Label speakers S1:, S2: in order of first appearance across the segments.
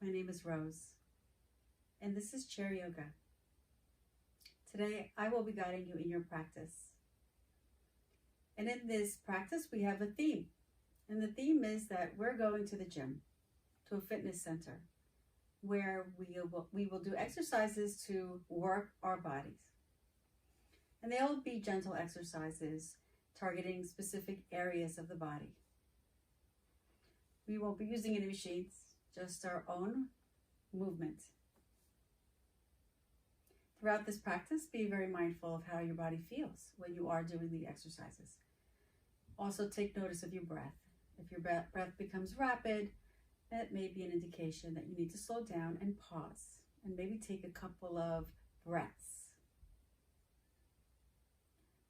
S1: My name is Rose, and this is Chair Yoga. Today, I will be guiding you in your practice. And in this practice, we have a theme. And the theme is that we're going to the gym, to a fitness center, where we will do exercises to work our bodies. And they'll be gentle exercises targeting specific areas of the body. We won't be using any machines, just our own movement. Throughout this practice, be very mindful of how your body feels when you are doing the exercises. Also take notice of your breath. If your breath becomes rapid, that may be an indication that you need to slow down and pause and maybe take a couple of breaths.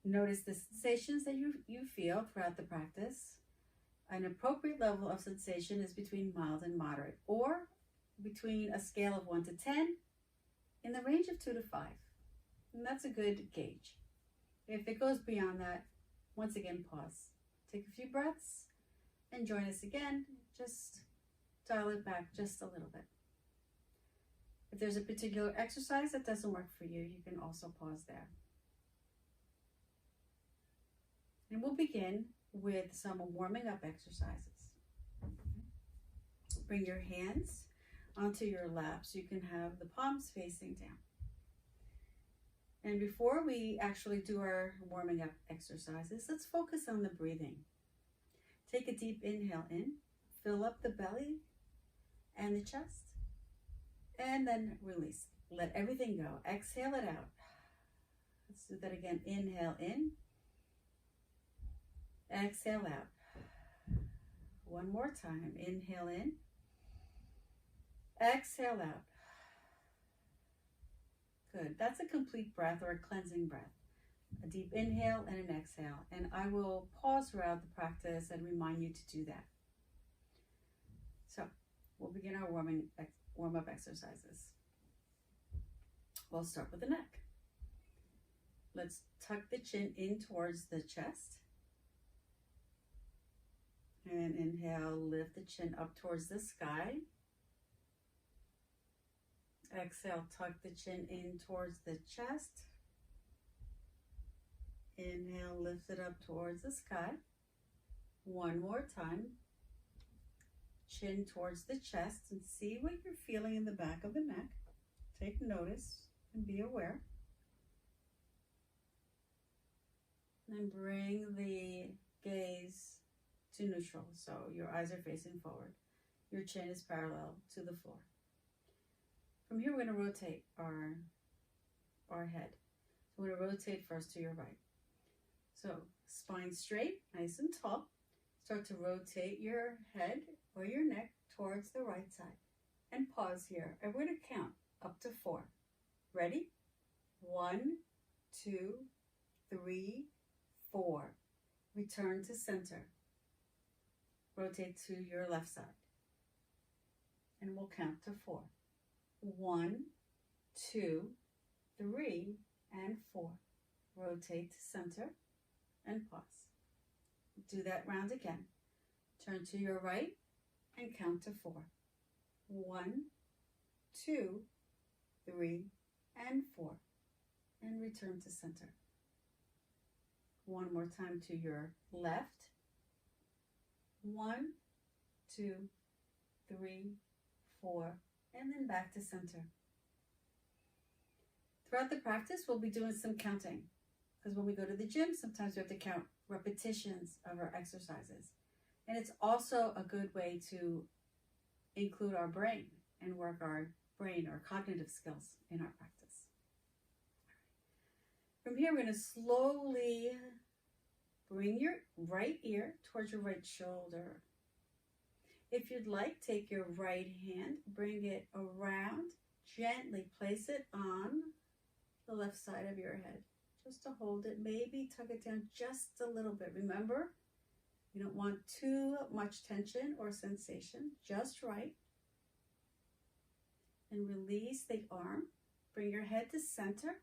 S1: Notice the sensations that you feel throughout the practice. An appropriate level of sensation is between mild and moderate, or between a scale of 1 to 10, in the range of 2 to 5. And that's a good gauge. If it goes beyond that, once again, pause. Take a few breaths and join us again. Just dial it back just a little bit. If there's a particular exercise that doesn't work for you, you can also pause there. And we'll begin with some warming up exercises. Bring your hands onto your lap so you can have the palms facing down. And before we actually do our warming up exercises, let's focus on the breathing. Take a deep inhale in, fill up the belly and the chest, and then release. Let everything go. Exhale it out. Let's do that again. Inhale in. Exhale out. One more time. Inhale in. Exhale out. Good. That's a complete breath or a cleansing breath. A deep inhale and an exhale. And I will pause throughout the practice and remind you to do that. So we'll begin our warm-up exercises. We'll start with the neck. Let's tuck the chin in towards the chest. And inhale, lift the chin up towards the sky. Exhale, tuck the chin in towards the chest. Inhale, lift it up towards the sky. One more time. Chin towards the chest and see what you're feeling in the back of the neck. Take notice and be aware. And bring the gaze to neutral, so your eyes are facing forward. Your chin is parallel to the floor. From here, we're going to rotate our head. So we're going to rotate first to your right. So spine straight, nice and tall. Start to rotate your head or your neck towards the right side. And pause here. And we're going to count up to 4. Ready? 1, 2, 3, 4. Return to center. Rotate to your left side. And we'll count to 4. 1, 2, 3, and 4. Rotate to center and pause. Do that round again. Turn to your right and count to 4. 1, 2, 3, and 4. And return to center. One more time to your left. 1, 2, 3, 4, and then back to center. Throughout the practice, we'll be doing some counting, because when we go to the gym, sometimes we have to count repetitions of our exercises. And it's also a good way to include our brain and work our brain or cognitive skills in our practice. From here, we're going to slowly bring your right ear towards your right shoulder. If you'd like, take your right hand, bring it around, gently place it on the left side of your head, just to hold it. Maybe tug it down just a little bit. Remember, you don't want too much tension or sensation, just right. And release the arm. Bring your head to center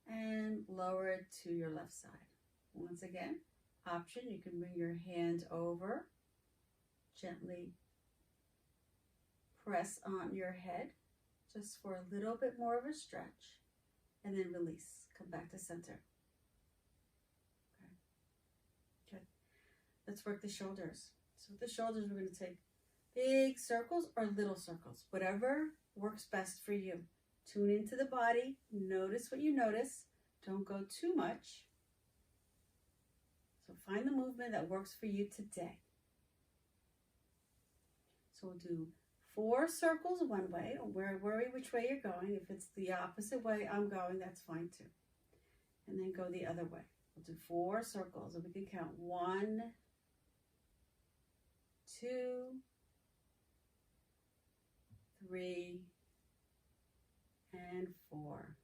S1: and lower it to your left side. Once again, option, you can bring your hand over, gently press on your head just for a little bit more of a stretch, and then release. Come back to center. Okay. Good. Let's work the shoulders. So with the shoulders, we're going to take big circles or little circles, whatever works best for you. Tune into the body. Notice what you notice. Don't go too much. So find the movement that works for you today. So we'll do 4 circles one way. Don't worry which way you're going. If it's the opposite way I'm going, that's fine too. And then go the other way. We'll do 4 circles, and we can count 1, 2, 3, and 4.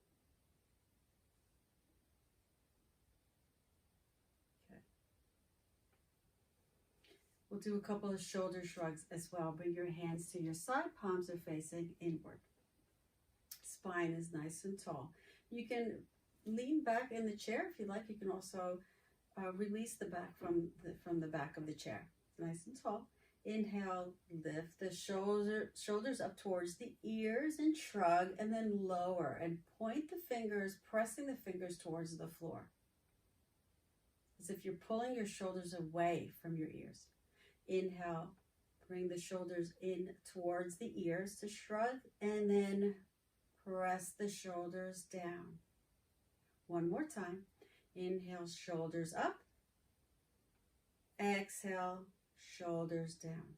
S1: Okay. We'll do a couple of shoulder shrugs as well. Bring your hands to your side, palms are facing inward. Spine is nice and tall. You can lean back in the chair if you like. You can also release the back from the back of the chair. Nice and tall. Inhale, lift the shoulders up towards the ears and shrug, and then lower and point the fingers, pressing the fingers towards the floor. As if you're pulling your shoulders away from your ears. Inhale, bring the shoulders in towards the ears to shrug, and then press the shoulders down. One more time. Inhale, shoulders up. Exhale, shoulders down.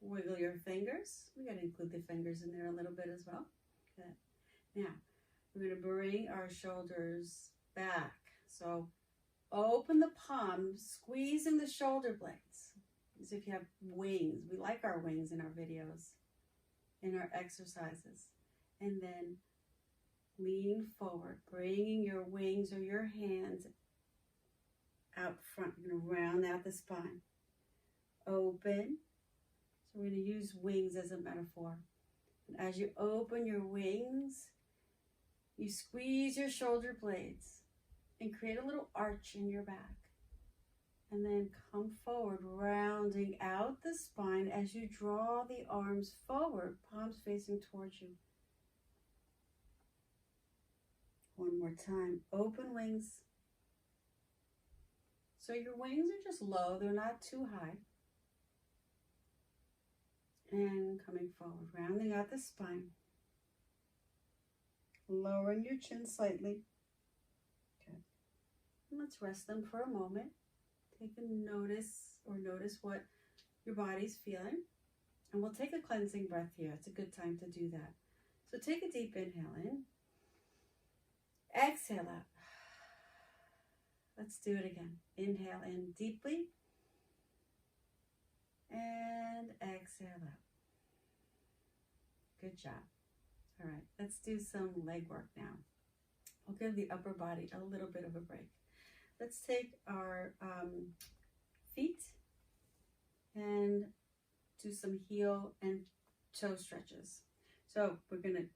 S1: Wiggle your fingers. We got to include the fingers in there a little bit as well. Good. Now, we're going to bring our shoulders back. So open the palms, squeezing the shoulder blades as if you have wings. We like our wings in our videos, in our exercises. And then lean forward, bringing your wings or your hands out front. You're going to round out the spine. Open. So we're going to use wings as a metaphor. And as you open your wings, you squeeze your shoulder blades and create a little arch in your back. And then come forward, rounding out the spine as you draw the arms forward, palms facing towards you. One more time. Open wings. So your wings are just low. They're not too high. And coming forward, rounding out the spine. Lowering your chin slightly. Okay. And let's rest them for a moment. Take a notice what your body's feeling. And we'll take a cleansing breath here. It's a good time to do that. So take a deep inhale in. Exhale out. Let's do it again. Inhale in deeply. And exhale out. Good job. All right, let's do some leg work now. We'll give the upper body a little bit of a break. Let's take our feet and do some heel and toe stretches. So we're going to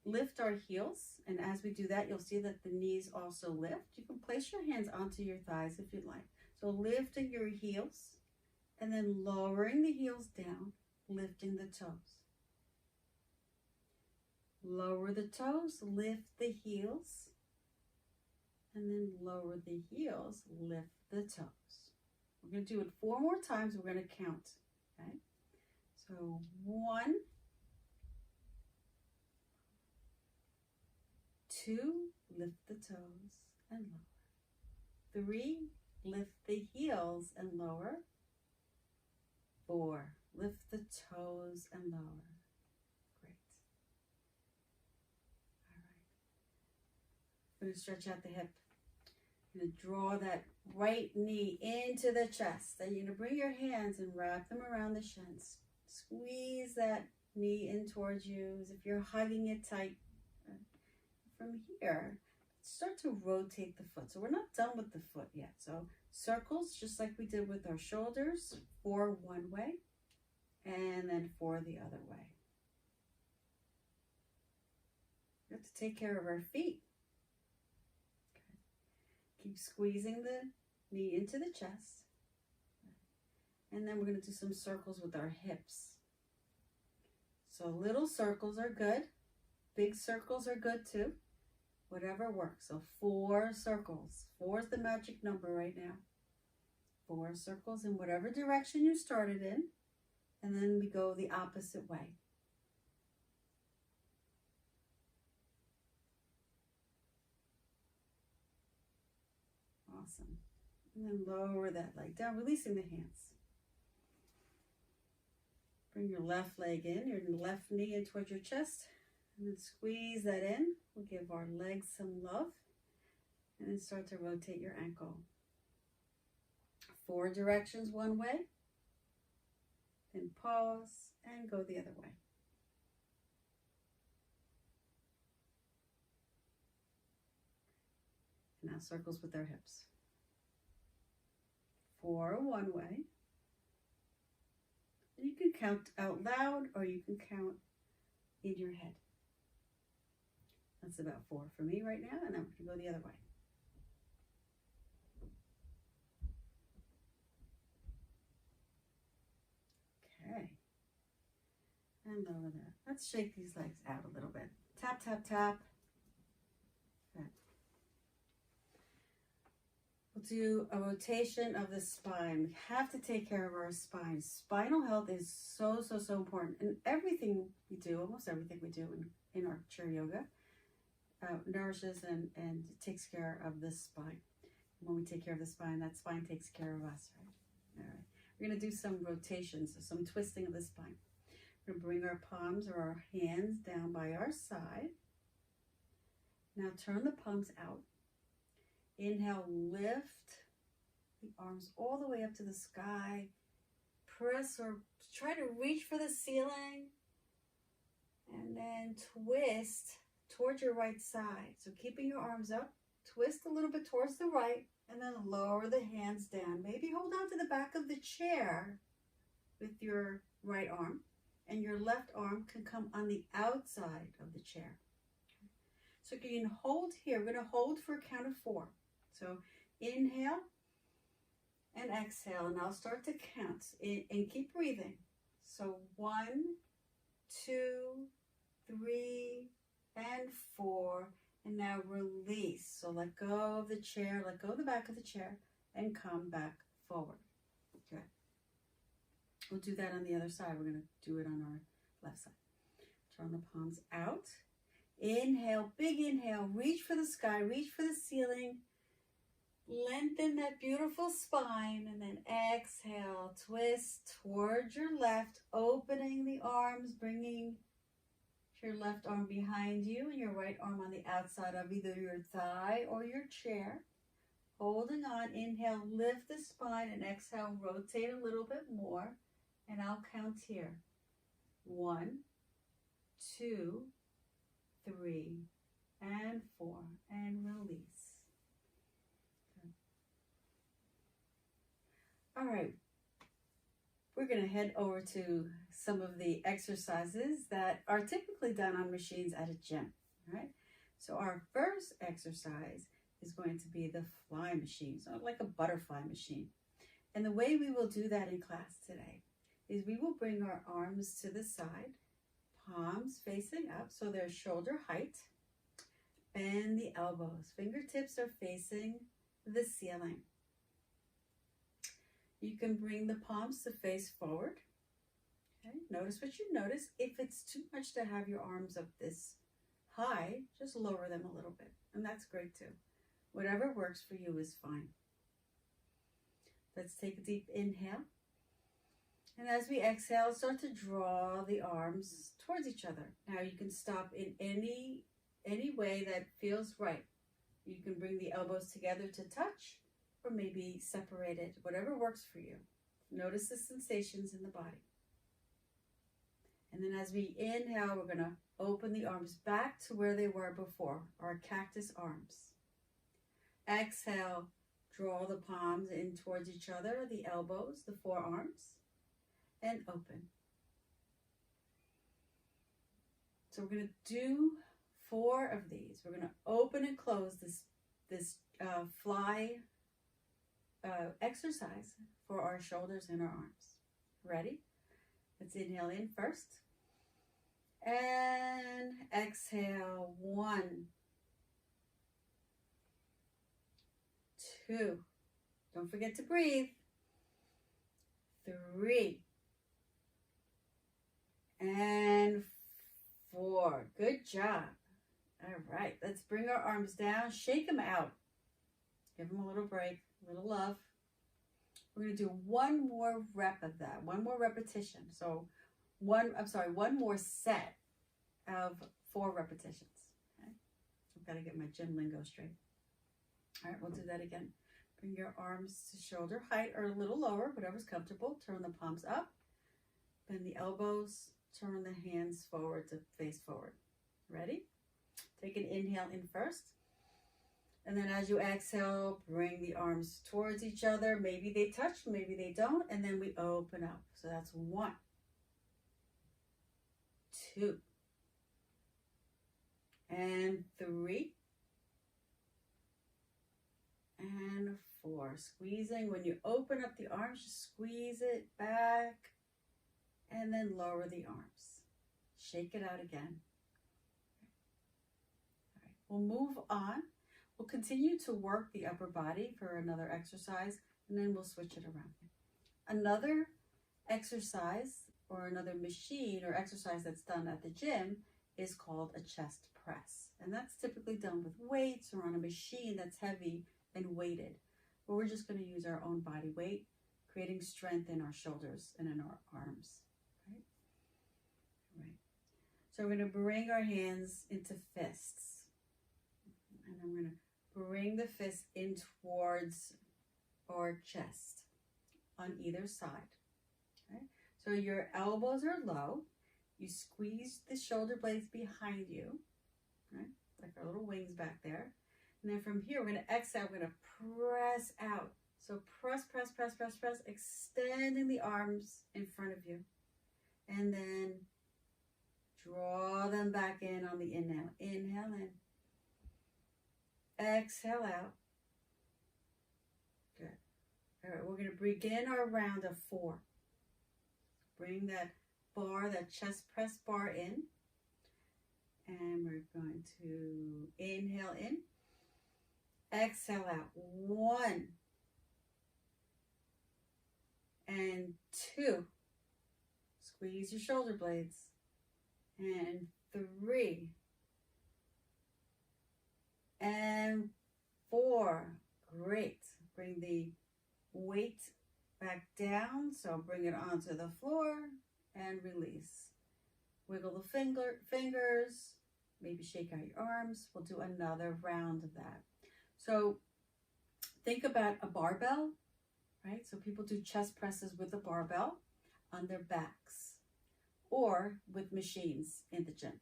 S1: lift our heels, and as we do that, you'll see that the knees also lift. You can place your hands onto your thighs if you'd like. So lifting your heels, and then lowering the heels down, lifting the toes. Lower the toes, lift the heels, and then lower the heels, lift the toes. We're going to do it 4 more times. We're going to count, okay? So 1, 2, lift the toes and lower. 3, lift the heels and lower. 4, lift the toes and lower. Great. All right. I'm going to stretch out the hip. I'm going to draw that right knee into the chest. Then you're going to bring your hands and wrap them around the shins. Squeeze that knee in towards you as if you're hugging it tight. From here, start to rotate the foot. So we're not done with the foot yet. So circles, just like we did with our shoulders, 4 one way, and then 4 the other way. We have to take care of our feet. Okay. Keep squeezing the knee into the chest. And then we're going to do some circles with our hips. So little circles are good. Big circles are good too. Whatever works. So 4 circles. 4 is the magic number right now. 4 circles in whatever direction you started in. And then we go the opposite way. Awesome. And then lower that leg down, releasing the hands. Bring your left leg in, your left knee in towards your chest. And then squeeze that in. We'll give our legs some love. And then start to rotate your ankle. 4 directions one way. Then pause and go the other way. Now circles with our hips. 4 one way. And you can count out loud or you can count in your head. That's about 4 for me right now, and then we're going to go the other way. Okay. And lower that. Let's shake these legs out a little bit. Tap, tap, tap. Okay. We'll do a rotation of the spine. We have to take care of our spine. Spinal health is so, so, so important. And everything we do, almost everything we do in our chair yoga, nourishes and takes care of the spine. When we take care of the spine, that spine takes care of us, right? All right. We're going to do some rotations, so some twisting of the spine. We're going to bring our palms or our hands down by our side. Now turn the palms out. Inhale, lift the arms all the way up to the sky. Press or try to reach for the ceiling. And then twist towards your right side. So keeping your arms up, twist a little bit towards the right, and then lower the hands down. Maybe hold on to the back of the chair with your right arm, and your left arm can come on the outside of the chair. So you can hold here. We're going to hold for a count of 4. So inhale and exhale, and I'll start to count and keep breathing. So 1, 2, 3, and 4, and now release. So let go of the chair, let go of the back of the chair, and come back forward. Okay. We'll do that on the other side. We're going to do it on our left side. Turn the palms out. Inhale, big inhale, reach for the sky, reach for the ceiling. Lengthen that beautiful spine, and then exhale, twist towards your left, opening the arms, bringing your left arm behind you and your right arm on the outside of either your thigh or your chair. Holding on, inhale, lift the spine, and exhale, rotate a little bit more, and I'll count here. 1, 2, 3, and 4, and release. Okay. All right. We're going to head over to some of the exercises that are typically done on machines at a gym, right? So our first exercise is going to be the fly machine, so like a butterfly machine. And the way we will do that in class today is we will bring our arms to the side, palms facing up so they're shoulder height. Bend the elbows. Fingertips are facing the ceiling. You can bring the palms to face forward. Okay, notice what you notice. If it's too much to have your arms up this high, just lower them a little bit. And that's great too. Whatever works for you is fine. Let's take a deep inhale. And as we exhale, start to draw the arms towards each other. Now you can stop in any way that feels right. You can bring the elbows together to touch, or maybe separated, whatever works for you. Notice the sensations in the body. And then as we inhale, we're going to open the arms back to where they were before, our cactus arms. Exhale, draw the palms in towards each other, the elbows, the forearms, and open. So we're going to do 4 of these. We're going to open and close this fly exercise for our shoulders and our arms. Ready? Let's inhale in first. And exhale. 1, 2. Don't forget to breathe. 3. And 4. Good job. All right, let's bring our arms down, shake them out. Give them a little break, a little love. We're going to do one more rep of that, one more repetition. So one more set of 4 repetitions. Okay? I've got to get my gym lingo straight. All right, we'll do that again. Bring your arms to shoulder height or a little lower, whatever's comfortable. Turn the palms up, bend the elbows, turn the hands forward to face forward. Ready? Take an inhale in first. And then as you exhale, bring the arms towards each other. Maybe they touch, maybe they don't. And then we open up. So that's 1, 2, and 3, and 4. Squeezing. When you open up the arms, just squeeze it back and then lower the arms. Shake it out again. All right, we'll move on. We'll continue to work the upper body for another exercise, and then we'll switch it around. Another exercise or another machine or exercise that's done at the gym is called a chest press. And that's typically done with weights or on a machine that's heavy and weighted. But we're just going to use our own body weight, creating strength in our shoulders and in our arms. Right? Right. So we're going to bring our hands into fists. And I'm going to bring the fist in towards our chest on either side. Okay? So your elbows are low. You squeeze the shoulder blades behind you, right? Like our little wings back there. And then from here, we're going to exhale. We're going to press out. So press, press, press, press, press, extending the arms in front of you. And then draw them back in on the inhale. Inhale in. Exhale out. Good. All right, we're going to begin our round of 4. Bring that bar, that chest press bar in. And we're going to inhale in. Exhale out. 1 and 2. Squeeze your shoulder blades. And 3 and 4. Great. Bring the weight back down. So bring it onto the floor and release. Wiggle the fingers. Maybe shake out your arms. We'll do another round of that. So think about a barbell, right? So people do chest presses with a barbell on their backs or with machines in the gym.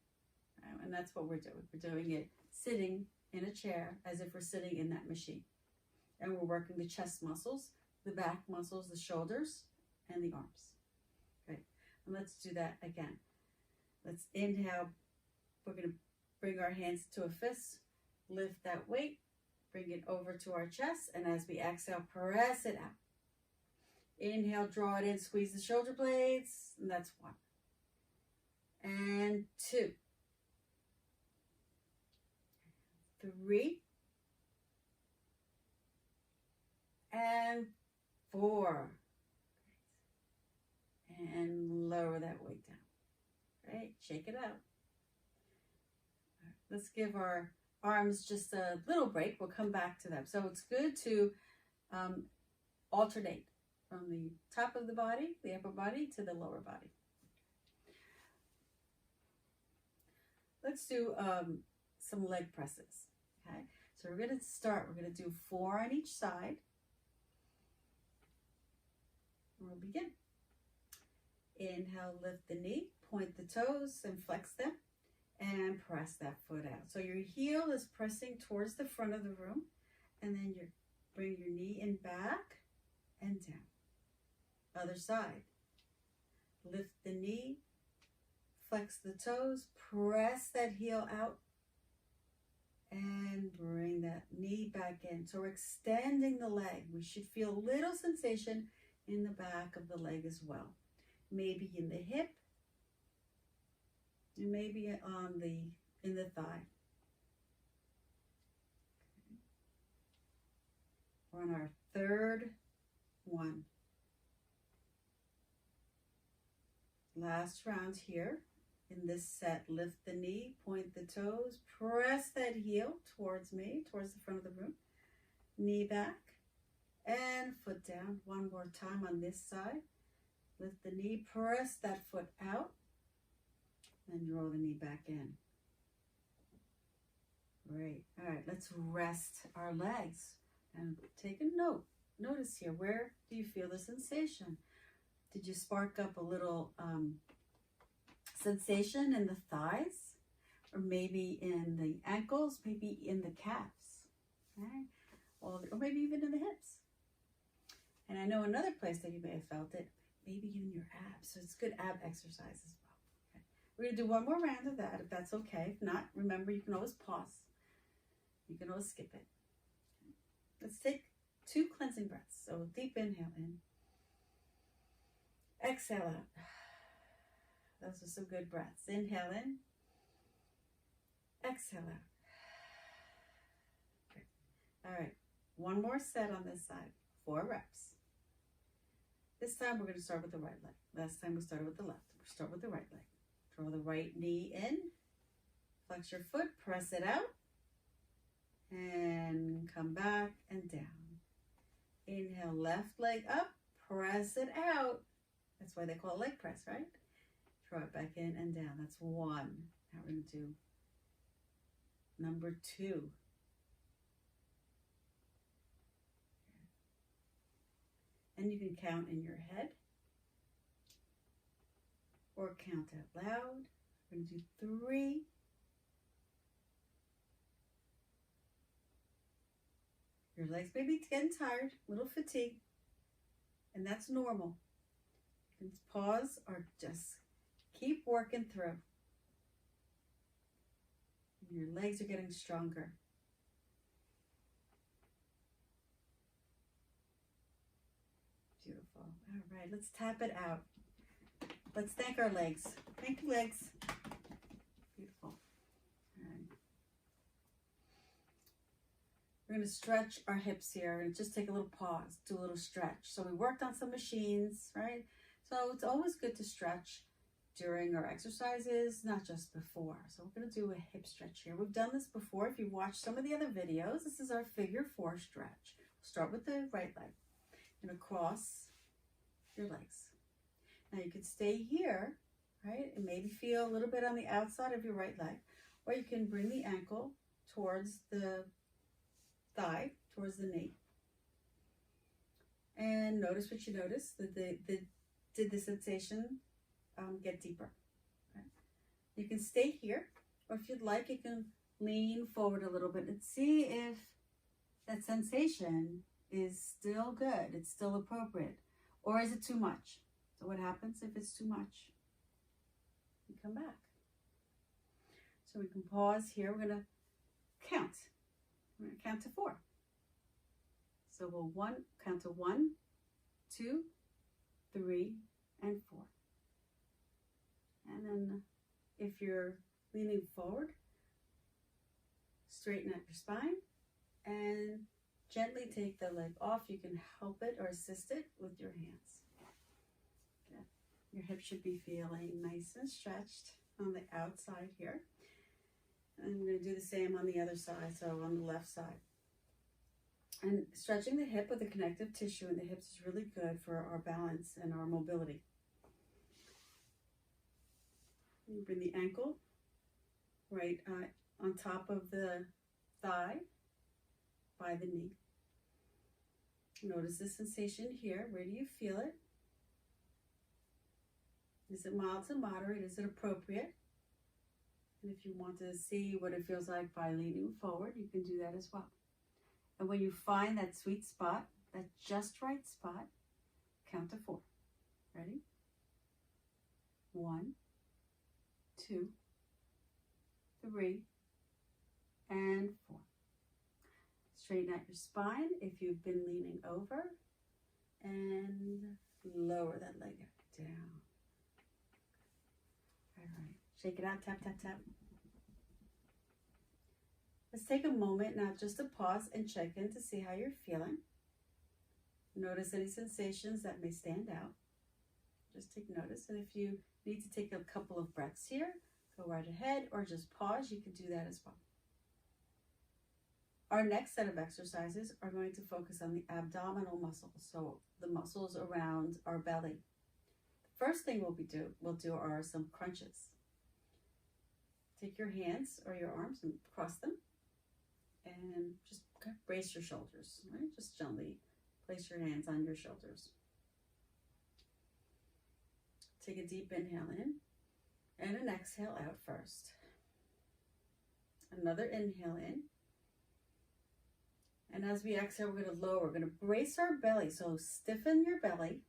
S1: And that's what we're doing. We're doing it sitting in a chair as if we're sitting in that machine. And we're working the chest muscles, the back muscles, the shoulders, and the arms. Okay, and let's do that again. Let's inhale. We're going to bring our hands to a fist, lift that weight, bring it over to our chest, and as we exhale, press it out. Inhale, draw it in, squeeze the shoulder blades, and that's 1. And 2. 3. And 4. And lower that weight down. Right? Shake it out. Right, let's give our arms just a little break. We'll come back to them. So it's good to alternate from the top of the body, the upper body, to the lower body. Let's do some leg presses. Okay, so we're going to start. We're going to do 4 on each side. We'll begin. Inhale, lift the knee, point the toes and flex them, and press that foot out. So your heel is pressing towards the front of the room, and then you bring your knee in back and down. Other side. Lift the knee, flex the toes, press that heel out, and bring that knee back in. So we're extending the leg. We should feel a little sensation in the back of the leg as well. Maybe in the hip, And maybe on in the thigh. Okay. We're on our third one. Last round here. In this set, lift the knee, point the toes, press that heel towards me, towards the front of the room. Knee back and foot down. One more time on this side. Lift the knee, press that foot out, and roll the knee back in. Great. All right, let's rest our legs and take a note. Notice here, where do you feel the sensation? Did you spark up a little sensation in the thighs, or maybe in the ankles, maybe in the calves, right? Or maybe even in the hips? And I know another place that you may have felt it, maybe in your abs. So it's good ab exercise as well. Okay. We're going to do one more round of that, if that's okay. If not, remember, you can always pause. You can always skip it. Okay. Let's take 2 cleansing breaths. So deep inhale in. Exhale out. Those are some good breaths. Inhale in. Exhale out. Okay. All right. One more set on this side. 4 reps. This time we're going to start with the right leg. Last time we started with the left. We'll start with the right leg. Draw the right knee in. Flex your foot. Press it out. And come back and down. Inhale, left leg up. Press it out. That's why they call it leg press, right? Draw it back in and down. That's 1. Now we're going to do number 2. And you can count in your head or count out loud. We're going to do 3. Your legs may be getting tired, a little fatigued, and that's normal. You can pause or just keep working through. Your legs are getting stronger. Beautiful. All right, let's tap it out. Let's thank our legs. Thank you, legs. Beautiful. All right. We're going to stretch our hips here and just take a little pause, do a little stretch. So we worked on some machines, right? So it's always good to stretch during our exercises, not just before. So we're going to do a hip stretch here. We've done this before. If you watched some of the other videos, this is our figure 4 stretch. We'll start with the right leg. You're going to cross your legs. Now you could stay here, right? And maybe feel a little bit on the outside of your right leg, or you can bring the ankle towards the thigh, towards the knee. And notice what you notice. Did the sensation get deeper? Okay. You can stay here, or if you'd like, you can lean forward a little bit and see if that sensation is still good, it's still appropriate, or is it too much? So what happens if it's too much? You come back. So we can pause here. We're going to count. We're going to count to 4. So we'll count to 1, 2, 3, and 4. And then if you're leaning forward, straighten out your spine and gently take the leg off. You can help it or assist it with your hands. Okay. Your hips should be feeling nice and stretched on the outside here. And I'm going to do the same on the other side, so on the left side. And stretching the hip with the connective tissue in the hips is really good for our balance and our mobility. You bring the ankle right on top of the thigh by the knee. Notice the sensation here. Where do you feel it? Is it mild to moderate? Is it appropriate? And if you want to see what it feels like by leaning forward, you can do that as well. And when you find that sweet spot, that just right spot, count to 4. Ready? 1, 2, 3, and 4. Straighten out your spine if you've been leaning over, and lower that leg down. All right, Shake it out, tap, tap, tap. Let's take a moment now just to pause and check in to see how you're feeling. Notice any sensations that may stand out. Just take notice. And if you need to take a couple of breaths here, go right ahead, or just pause. You can do that as well. Our next set of exercises are going to focus on the abdominal muscles, so the muscles around our belly. The first thing we'll do are some crunches. Take your hands or your arms and cross them, and just brace your shoulders, right? Just gently place your hands on your shoulders. Take a deep inhale in and an exhale out first. Another inhale in. And as we exhale, we're going to lower. We're going to brace our belly. So stiffen your belly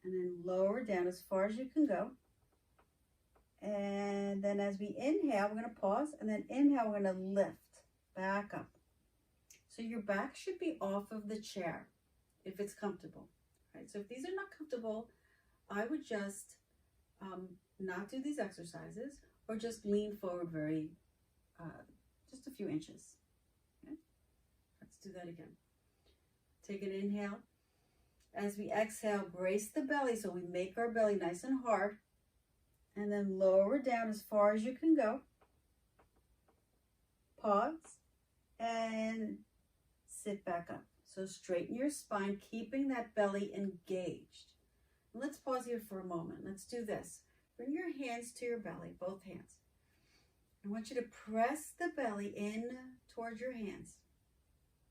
S1: and then lower down as far as you can go. And then as we inhale, we're going to pause. And then inhale, we're going to lift back up. So your back should be off of the chair if it's comfortable. Right? So if these are not comfortable, I would just not do these exercises, or just lean forward just a few inches. Okay? Let's do that again. Take an inhale. As we exhale, brace the belly so we make our belly nice and hard. And then lower down as far as you can go. Pause and sit back up. So straighten your spine, keeping that belly engaged. And let's pause here for a moment. Let's do this. Bring your hands to your belly, both hands. I want you to press the belly in towards your hands.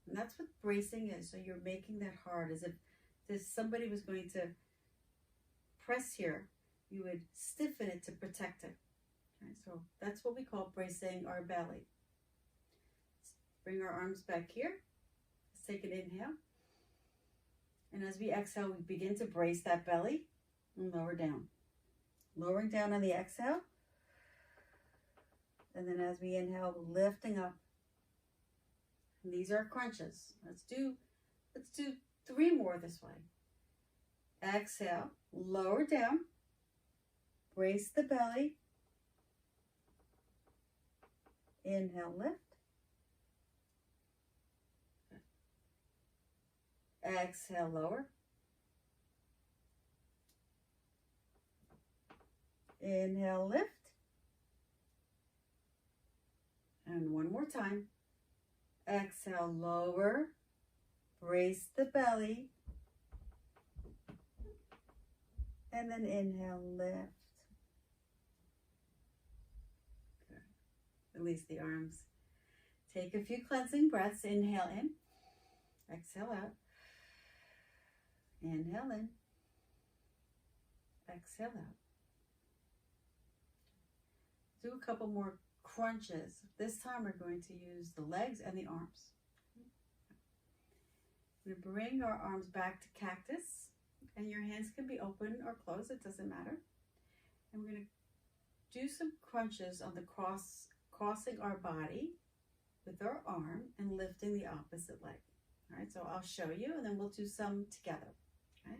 S1: And that's what bracing is. So you're making that hard, as if somebody was going to press here. You would stiffen it to protect it. Okay, so that's what we call bracing our belly. Let's bring our arms back here. Let's take an inhale. And as we exhale, we begin to brace that belly and lower down. Lowering down on the exhale. And then as we inhale, lifting up. And these are crunches. Let's do 3 more this way. Exhale, lower down. Brace the belly. Inhale, lift. Exhale, lower. Inhale, lift. And one more time. Exhale, lower. Brace the belly. And then inhale, lift. Good. Release the arms. Take a few cleansing breaths. Inhale in. Exhale out. Inhale in. Exhale out. Do a couple more crunches. This time we're going to use the legs and the arms. We're going to bring our arms back to cactus, and your hands can be open or closed, it doesn't matter. And we're going to do some crunches on the crossing our body with our arm and lifting the opposite leg. All right, so I'll show you, and then we'll do some together. Okay,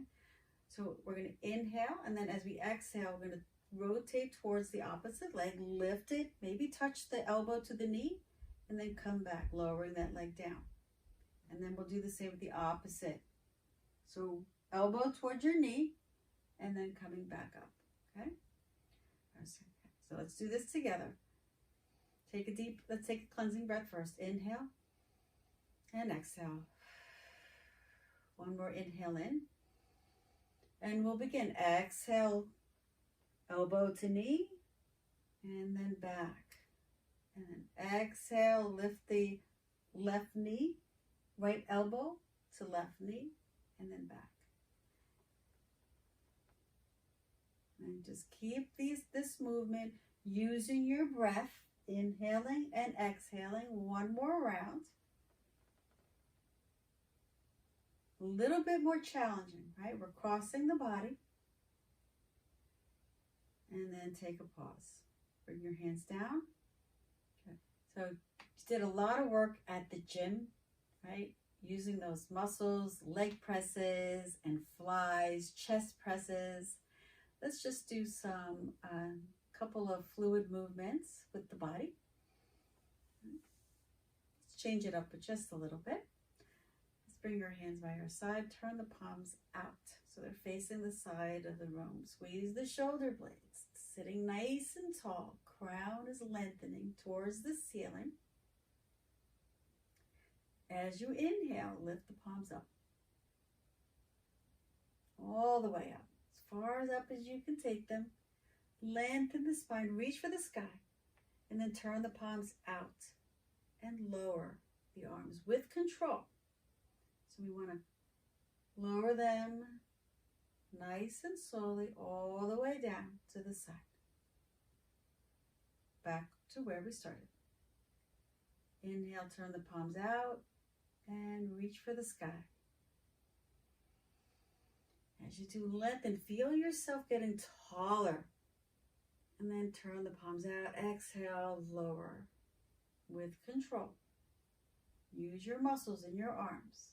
S1: so we're going to inhale, and then as we exhale, we're going to rotate towards the opposite leg, lift it, maybe touch the elbow to the knee, and then come back, lowering that leg down. And then we'll do the same with the opposite. So elbow towards your knee, and then coming back up, okay? So let's do this together. Let's take a cleansing breath first. Inhale and exhale. One more inhale in. And we'll begin. Exhale, elbow to knee, and then back. And then exhale, lift the left knee, right elbow to left knee, and then back. And just keep this movement using your breath, inhaling and exhaling. One more round. A little bit more challenging, right? We're crossing the body. And then take a pause. Bring your hands down. Okay. So you did a lot of work at the gym, right? Using those muscles, leg presses and flies, chest presses. Let's just do some a couple of fluid movements with the body. Let's change it up just a little bit. Let's bring your hands by your side. Turn the palms out so they're facing the side of the room. Squeeze the shoulder blades. Sitting nice and tall. Crown is lengthening towards the ceiling. As you inhale, lift the palms up. All the way up. As far as up as you can take them. Lengthen the spine. Reach for the sky. And then turn the palms out. And lower the arms with control. So we want to lower them nice and slowly all the way down to the side. Back to where we started. Inhale, turn the palms out and reach for the sky. As you do, lengthen, feel yourself getting taller. And then turn the palms out. Exhale, lower with control. Use your muscles in your arms.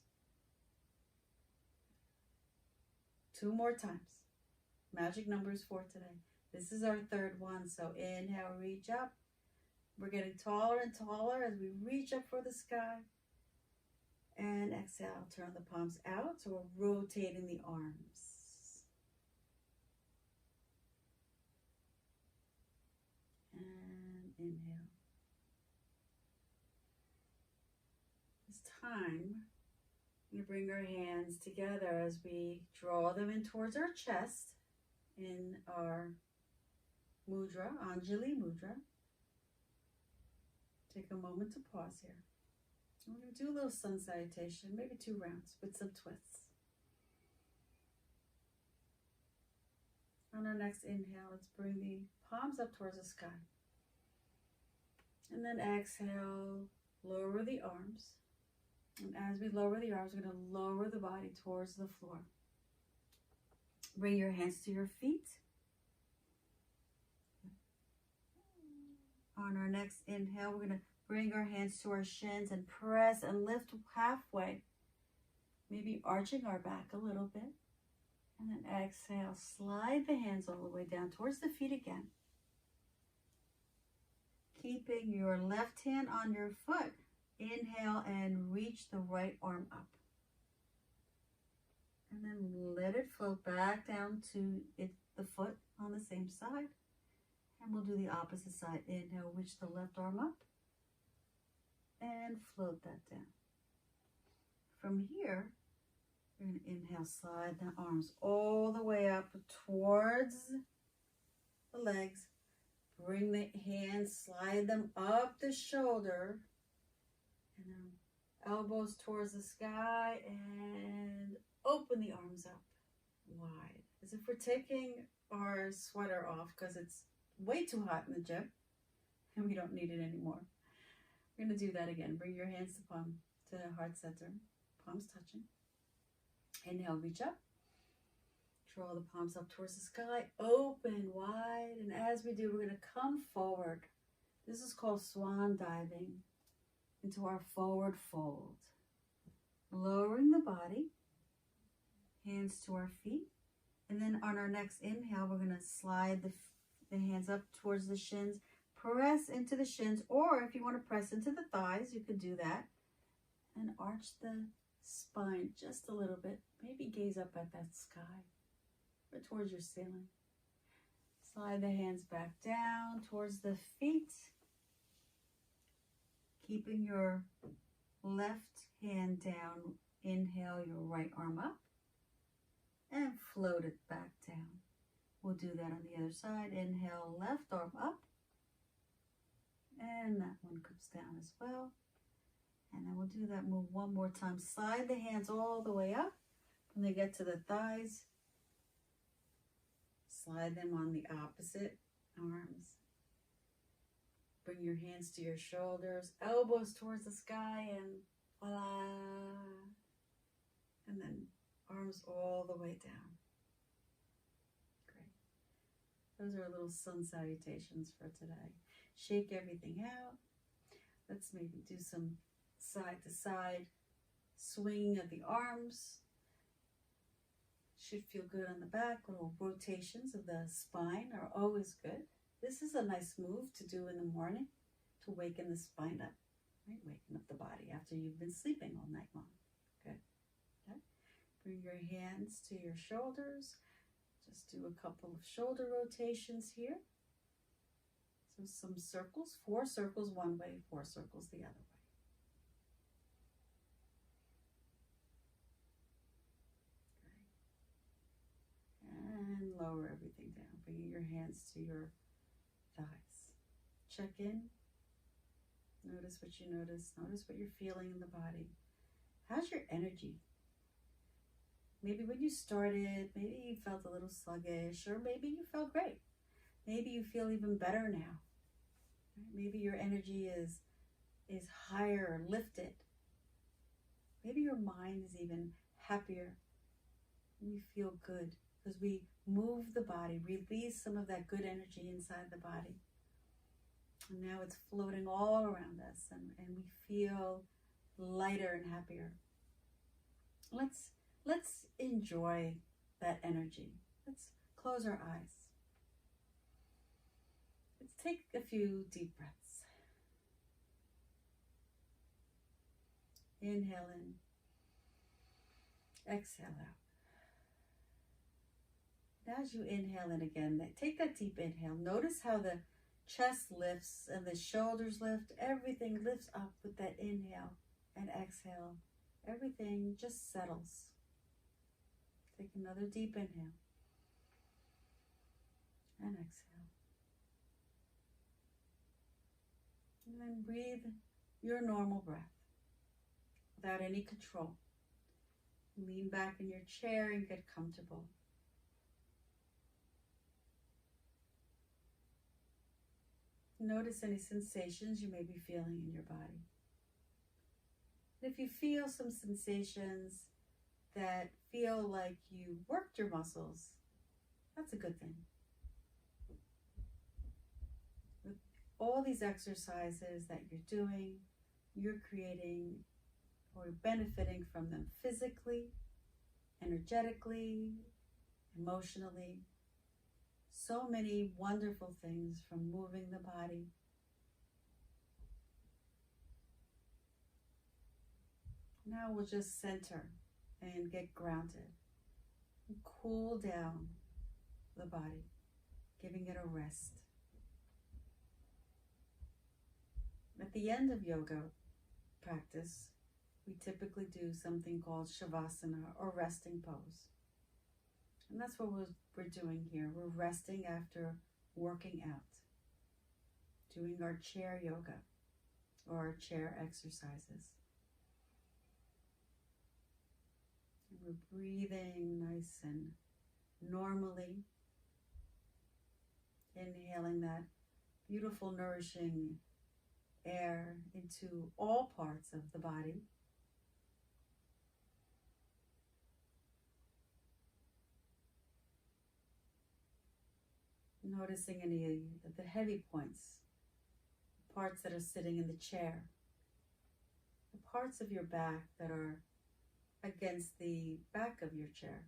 S1: 2 more times. Magic numbers for today. This is our 3rd one. So inhale, reach up. We're getting taller and taller as we reach up for the sky. And exhale, turn the palms out. So we're rotating the arms. And inhale. It's time. We're going to bring our hands together as we draw them in towards our chest in our mudra, Anjali mudra. Take a moment to pause here. We're going to do a little sun salutation, maybe 2 rounds with some twists. On our next inhale, let's bring the palms up towards the sky. And then exhale, lower the arms. And as we lower the arms, we're going to lower the body towards the floor. Bring your hands to your feet. On our next inhale, we're going to bring our hands to our shins and press and lift halfway. Maybe arching our back a little bit. And then exhale, slide the hands all the way down towards the feet again. Keeping your left hand on your foot. Inhale and reach the right arm up. And then let it float back down to the foot on the same side. And we'll do the opposite side. Inhale, reach the left arm up. And float that down. From here, we're going to inhale, slide the arms all the way up towards the legs. Bring the hands, slide them up the shoulder. And then elbows towards the sky and open the arms up wide. As if we're taking our sweater off because it's way too hot in the gym and we don't need it anymore. We're going to do that again. Bring your hands to heart center, palms touching. Inhale, reach up. Draw the palms up towards the sky, open wide. And as we do, we're going to come forward. This is called swan diving into our forward fold. Lowering the body, hands to our feet. And then on our next inhale, we're going to slide the hands up towards the shins. Press into the shins, or if you want to press into the thighs, you could do that. And arch the spine just a little bit. Maybe gaze up at that sky or towards your ceiling. Slide the hands back down towards the feet. Keeping your left hand down. Inhale your right arm up and float it back down. We'll do that on the other side. Inhale, left arm up. And that one comes down as well. And then we'll do that move one more time. Slide the hands all the way up. When they get to the thighs, slide them on the opposite arms. Bring your hands to your shoulders, elbows towards the sky, and voila. And then arms all the way down. Great. Those are little sun salutations for today. Shake everything out. Let's maybe do some side to side swing of the arms. Should feel good on the back. Little rotations of the spine are always good. This is a nice move to do in the morning to waken the spine up, right? Waking up the body after you've been sleeping all night long. Good. Okay. Bring your hands to your shoulders. Just do a couple of shoulder rotations here. So some circles, 4 circles one way, 4 circles the other way. Okay. And lower everything down, bringing your hands to your thighs. Check in. Notice what you notice. Notice what you're feeling in the body. How's your energy? Maybe when you started, maybe you felt a little sluggish, or maybe you felt great. Maybe you feel even better now. Maybe your energy is higher, lifted. Maybe your mind is even happier. You feel good because we move the body, release some of that good energy inside the body. And now it's floating all around us, and we feel lighter and happier. Let's enjoy that energy. Let's close our eyes. Let's take a few deep breaths. Inhale in. Exhale out. Now as you inhale in again, take that deep inhale. Notice how the chest lifts and the shoulders lift. Everything lifts up with that inhale and exhale. Everything just settles. Take another deep inhale and exhale. And then breathe your normal breath without any control. Lean back in your chair and get comfortable. Notice any sensations you may be feeling in your body. If you feel some sensations that feel like you worked your muscles, that's a good thing. With all these exercises that you're doing, you're creating or benefiting from them physically, energetically, emotionally. So many wonderful things from moving the body. Now we'll just center and get grounded and cool down the body, giving it a rest. At the end of yoga practice, we typically do something called Savasana or resting pose. And that's what we're doing here. We're resting after working out, doing our chair yoga or our chair exercises. And we're breathing nice and normally, inhaling that beautiful, nourishing air into all parts of the body. Noticing any of the heavy points, parts that are sitting in the chair, the parts of your back that are against the back of your chair.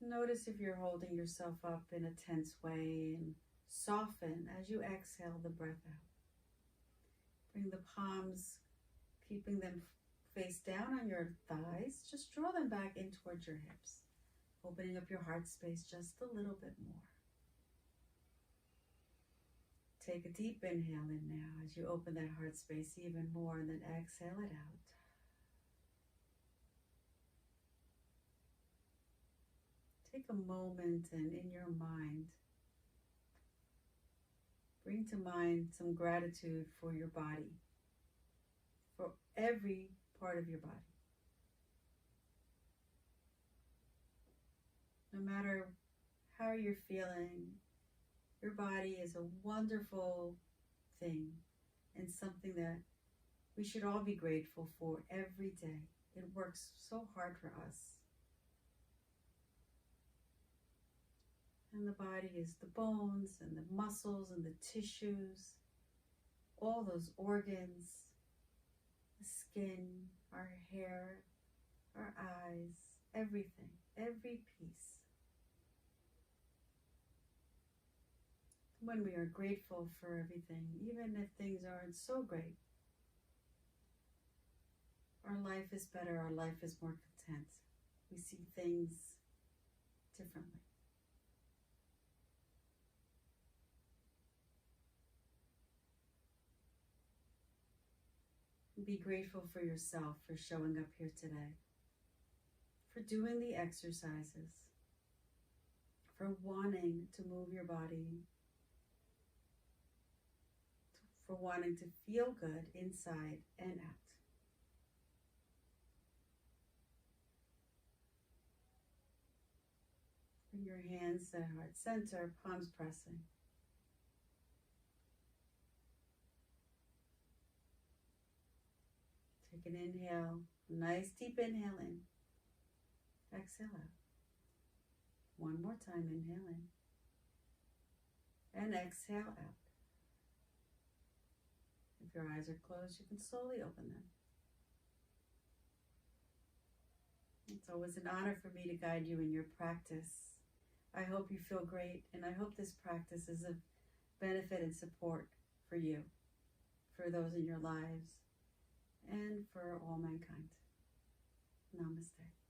S1: Notice if you're holding yourself up in a tense way, and soften as you exhale the breath out. Bring the palms, keeping them face down on your thighs. Just draw them back in towards your hips, opening up your heart space just a little bit more. Take a deep inhale in now as you open that heart space even more, and then exhale it out. Take a moment and in your mind, bring to mind some gratitude for your body, for every part of your body. No matter how you're feeling, your body is a wonderful thing and something that we should all be grateful for every day. It works so hard for us. And the body is the bones and the muscles and the tissues, all those organs, the skin, our hair, our eyes, everything, every piece. When we are grateful for everything, even if things aren't so great, our life is better, our life is more content. We see things differently. Be grateful for yourself for showing up here today, for doing the exercises, for wanting to move your body, for wanting to feel good inside and out. Bring your hands to heart center, palms pressing. Take an inhale, a nice deep inhale in. Exhale out. One more time, inhale in. And exhale out. If your eyes are closed, you can slowly open them. It's always an honor for me to guide you in your practice. I hope you feel great, and I hope this practice is of benefit and support for you, for those in your lives, and for all mankind. Namaste.